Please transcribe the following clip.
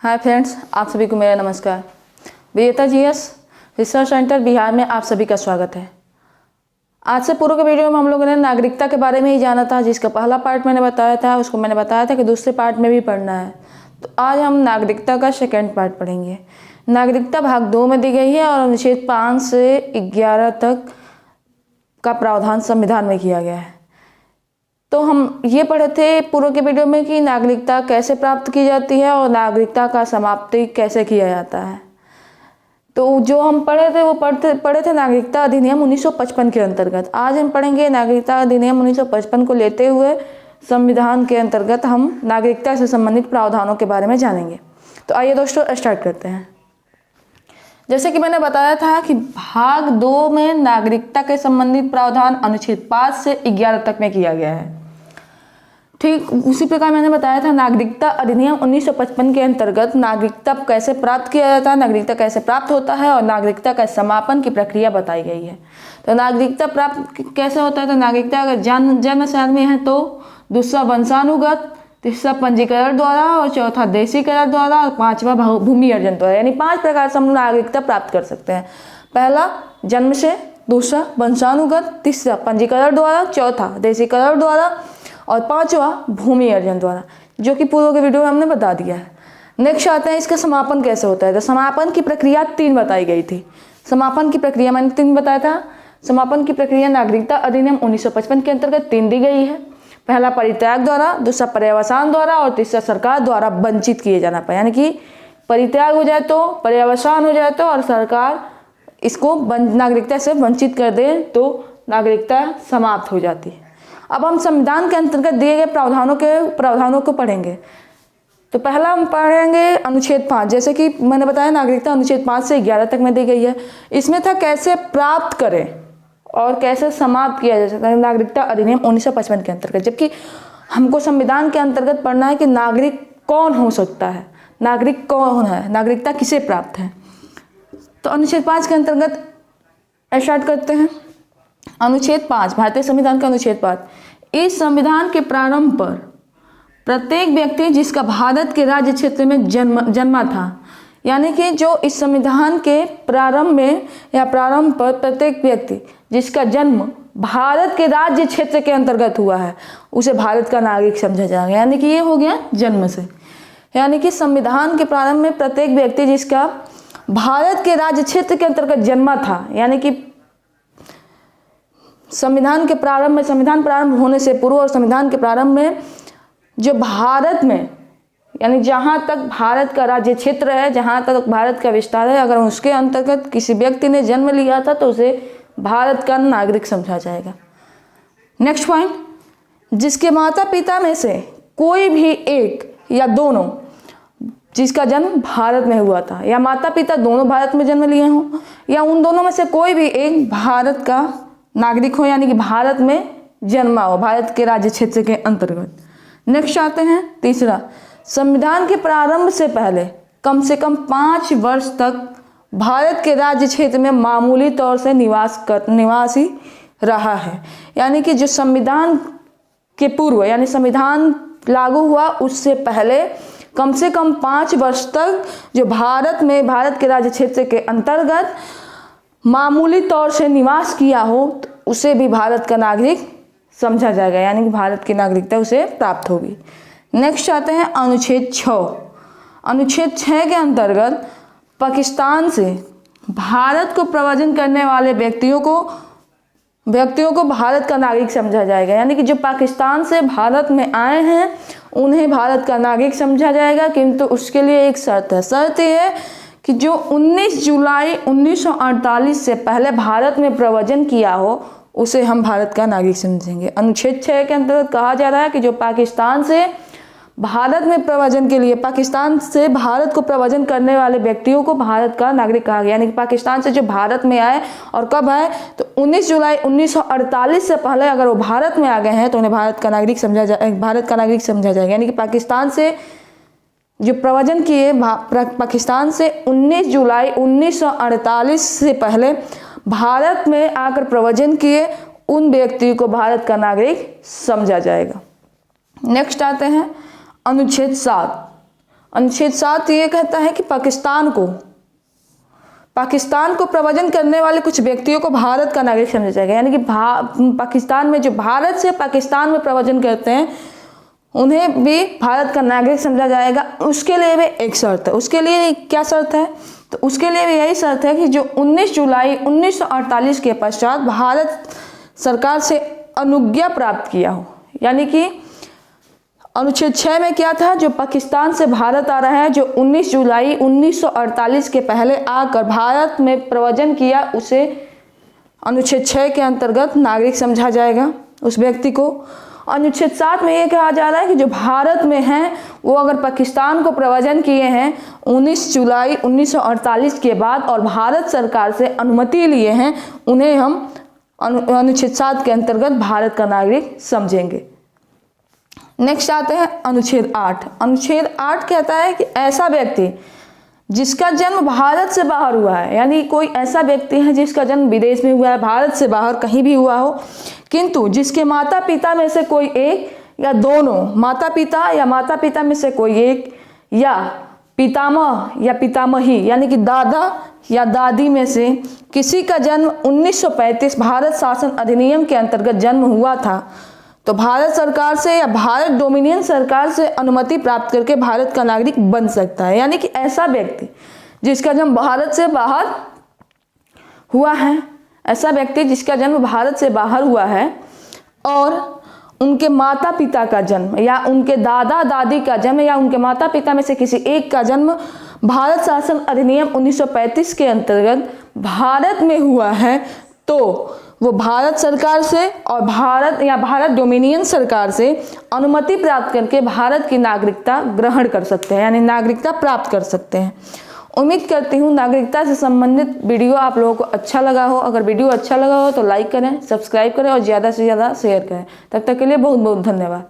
Hi friends, आप सभी को मेरा नमस्कार। विजेता जीएस रिसर्च सेंटर बिहार में आप सभी का स्वागत है। आज से पूर्व के वीडियो में हम लोगों ने नागरिकता के बारे में ही जाना था, जिसका पहला पार्ट मैंने बताया था, उसको मैंने बताया था कि दूसरे पार्ट में भी पढ़ना है। तो आज हम नागरिकता का सेकेंड पार्ट पढ़ेंगे। नागरिकता भाग 2 में दी गई है और अनुच्छेद 5 से 11 तक का प्रावधान संविधान में किया गया है। तो हम ये पढ़े थे पूर्व के वीडियो में कि नागरिकता कैसे प्राप्त की जाती है और नागरिकता का समाप्ति कैसे किया जाता है। तो जो हम पढ़े थे वो पढ़े थे नागरिकता अधिनियम 1955 के अंतर्गत। आज हम पढ़ेंगे नागरिकता अधिनियम 1955 को लेते हुए संविधान के अंतर्गत हम नागरिकता से संबंधित प्रावधानों के बारे में जानेंगे। तो आइए दोस्तों स्टार्ट करते हैं। जैसे कि मैंने बताया था कि भाग 2 में नागरिकता के संबंधित प्रावधान अनुच्छेद 5 से 11 तक में किया गया है। ठीक उसी प्रकार मैंने बताया था नागरिकता अधिनियम 1955 के अंतर्गत नागरिकता कैसे प्राप्त किया जाता है, नागरिकता कैसे प्राप्त होता है और नागरिकता का समापन की प्रक्रिया बताई गई है। तो नागरिकता प्राप्त कैसे होता है, तो नागरिकता अगर जन्म से आदमी है तो, दूसरा वंशानुगत, तीसरा पंजीकरण द्वारा और चौथा देशीकरण द्वारा और पांचवा भूमि अर्जन द्वारा, यानी 5 प्रकार से हम नागरिकता प्राप्त कर सकते हैं। पहला जन्म से, दूसरा वंशानुगत, तीसरा पंजीकरण द्वारा, चौथा देशीकरण द्वारा और पांचवा भूमि अर्जन द्वारा, जो कि पूर्व के वीडियो में हमने बता दिया है। नेक्स्ट आते हैं इसका समापन कैसे होता है। तो समापन की प्रक्रिया 3 बताई गई थी। समापन की प्रक्रिया मैंने 3 बताया था। समापन की प्रक्रिया नागरिकता अधिनियम 1955 के अंतर्गत 3 दी गई है। पहला परित्याग द्वारा, दूसरा पर्यवसान द्वारा और तीसरा सरकार द्वारा वंचित किए जाना पाए, यानी कि परित्याग हो जाए तो, पर्यवसान हो जाए तो और सरकार इसको नागरिकता से वंचित कर दे तो नागरिकता समाप्त हो जाती है। अब हम संविधान के अंतर्गत दिए गए प्रावधानों को पढ़ेंगे। तो पहला हम पढ़ेंगे अनुच्छेद 5। जैसे कि मैंने बताया नागरिकता अनुच्छेद 5 से 11 तक में दी गई है। इसमें था कैसे प्राप्त करें और कैसे समाप्त किया जा सकता है नागरिकता अधिनियम 1955 के अंतर्गत। जबकि हमको संविधान के अंतर्गत पढ़ना है कि नागरिक कौन हो सकता है, नागरिक कौन है, नागरिकता किसे प्राप्त है। तो अनुच्छेद 5 के अंतर्गत स्टार्ट करते हैं। अनुच्छेद 5, भारतीय संविधान का अनुच्छेद 5। इस संविधान के प्रारंभ पर प्रत्येक व्यक्ति जिसका भारत के राज्य क्षेत्र में जन्मा था, यानी कि जो इस संविधान के प्रारंभ पर प्रत्येक व्यक्ति जिसका जन्म भारत के राज्य क्षेत्र के अंतर्गत हुआ है उसे भारत का नागरिक समझा जाएगा। यानी कि ये हो गया जन्म से, यानी कि संविधान के प्रारंभ में प्रत्येक व्यक्ति जिसका भारत के राज्य क्षेत्र के अंतर्गत जन्मा था, यानी कि संविधान प्रारंभ होने से पूर्व और संविधान के प्रारंभ में जो भारत में, यानी जहाँ तक भारत का राज्य क्षेत्र है, जहाँ तक भारत का विस्तार है, अगर उसके अंतर्गत किसी व्यक्ति ने जन्म लिया था तो उसे भारत का नागरिक समझा जाएगा। नेक्स्ट पॉइंट, जिसके माता पिता में से कोई भी एक या दोनों जिसका जन्म भारत में हुआ था, या माता पिता दोनों भारत में जन्म लिए हों, या उन दोनों में से कोई भी एक भारत का नागरिक हो, यानी कि भारत में जन्मा हो, भारत के राज्य क्षेत्र के अंतर्गत। नेक्स्ट आते हैं तीसरा, संविधान के प्रारंभ से पहले कम से कम 5 वर्ष तक भारत के राज्य क्षेत्र में मामूली तौर से निवासी रहा है। यानी कि जो संविधान के पूर्व, यानी संविधान लागू हुआ उससे पहले कम से कम 5 वर्ष तक जो भारत के राज्य क्षेत्र के अंतर्गत मामूली तौर से निवास किया हो तो उसे भी भारत का नागरिक समझा जाएगा, यानी कि भारत की नागरिकता उसे प्राप्त होगी। नेक्स्ट आते हैं अनुच्छेद 6। अनुच्छेद 6 के अंतर्गत पाकिस्तान से भारत को प्रव्रजन करने वाले व्यक्तियों को भारत का नागरिक समझा जाएगा। यानी कि जो पाकिस्तान से भारत में आए हैं उन्हें भारत का नागरिक समझा जाएगा, किंतु उसके लिए एक शर्त है। शर्त यह है कि जो 19 जुलाई 1948 से पहले भारत में प्रव्रजन किया हो उसे हम भारत का नागरिक समझेंगे। अनुच्छेद 6 के अंतर्गत कहा जा रहा है कि जो पाकिस्तान से भारत में प्रव्रजन के लिए, पाकिस्तान से भारत को प्रव्रजन करने वाले व्यक्तियों को भारत का नागरिक कहा गया। यानी कि पाकिस्तान से जो भारत में आए और कब आए, तो 19 जुलाई 1948 से पहले अगर वो भारत में आ गए हैं तो उन्हें भारत का नागरिक समझा जाएगा। यानी कि पाकिस्तान से जो प्रव्रजन किए, पाकिस्तान से 19 जुलाई 1948 से पहले भारत में आकर प्रव्रजन किए उन व्यक्ति को भारत का नागरिक समझा जाएगा। नेक्स्ट आते हैं अनुच्छेद 7। अनुच्छेद 7 ये कहता है कि पाकिस्तान को प्रव्रजन करने वाले कुछ व्यक्तियों को भारत का नागरिक समझा जाएगा। यानी कि पाकिस्तान में जो भारत से पाकिस्तान में प्रव्रजन करते हैं उन्हें भी भारत का नागरिक समझा जाएगा। उसके लिए भी एक शर्त है। उसके लिए क्या शर्त है? तो उसके लिए भी यही शर्त है कि जो 19 जुलाई 1948 के पश्चात भारत सरकार से अनुज्ञा प्राप्त किया हो। यानी कि अनुच्छेद 6 में क्या था? जो पाकिस्तान से भारत आ रहा है, जो 19 जुलाई 1948 के पहले आकर भारत में प्रव्रजन किया, उसे अनुच्छेद 6 के अंतर्गत नागरिक समझा जाएगा उस व्यक्ति को। अनुच्छेद 7 में ये कहा जा रहा है कि जो भारत में हैं वो अगर पाकिस्तान को प्रव्रजन किए हैं 19 जुलाई 1948 के बाद और भारत सरकार से अनुमति लिए हैं, उन्हें हम अनुच्छेद 7 के अंतर्गत भारत का नागरिक समझेंगे। नेक्स्ट आते हैं अनुच्छेद 8। अनुच्छेद 8 कहता है कि ऐसा व्यक्ति जिसका जन्म भारत से बाहर हुआ है, यानी कोई ऐसा व्यक्ति है जिसका जन्म विदेश में हुआ है, भारत से बाहर कहीं भी हुआ हो, किंतु जिसके माता पिता में से कोई एक या दोनों, माता पिता में से कोई एक या पितामह या पितामही यानी कि दादा या दादी में से किसी का जन्म 1935 भारत शासन अधिनियम के अंतर्गत जन्म हुआ था, तो भारत सरकार से या भारत डोमिनियन सरकार से अनुमति प्राप्त करके भारत का नागरिक बन सकता है। यानी कि ऐसा व्यक्ति जिसका जन्म भारत से बाहर हुआ है, ऐसा व्यक्ति जिसका जन्म भारत से बाहर हुआ है और उनके माता पिता का जन्म या उनके दादा दादी का जन्म या उनके माता पिता में से किसी एक का जन्म भारत शासन अधिनियम 1935 के अंतर्गत भारत में हुआ है, तो वो भारत सरकार से और भारत डोमिनियन सरकार से अनुमति प्राप्त करके भारत की नागरिकता ग्रहण कर सकते हैं, यानी नागरिकता प्राप्त कर सकते हैं। उम्मीद करती हूँ नागरिकता से संबंधित वीडियो आप लोगों को अच्छा लगा हो। अगर वीडियो अच्छा लगा हो तो लाइक करें, सब्सक्राइब करें और ज़्यादा से ज़्यादा शेयर करें। तब तक के लिए बहुत बहुत धन्यवाद।